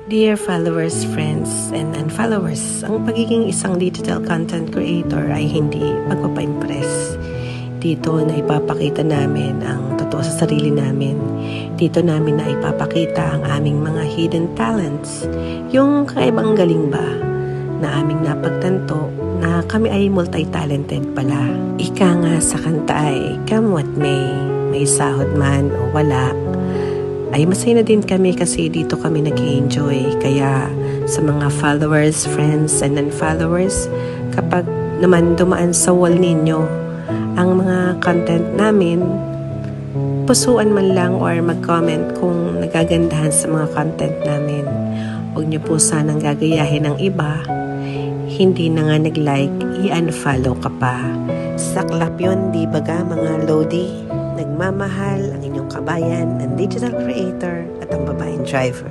Dear followers, friends, and unfollowers, ang pagiging isang digital content creator ay hindi pagpapa-impress. Dito na ipapakita namin ang totoo sa sarili namin. Dito namin na ipapakita ang aming mga hidden talents. Yung kakaibang galing ba na aming napagtanto na kami ay multi-talented pala. Ika nga sa kanta ay come what may sahod man o wala, ay masaya na din kami kasi dito kami nag-enjoy. Kaya sa mga followers, friends, and unfollowers, kapag naman dumaan sa wall ninyo ang mga content namin, pusuan man lang or mag-comment kung nagagandahan sa mga content namin. Huwag niyo po sanang gagayahin ng iba. Hindi na nga nag-like, i-unfollow ka pa. Saklap yun, di ba ga mga Lodi? Nagmamahal ang inyong kabayan, ang digital creator at ang babaeng driver.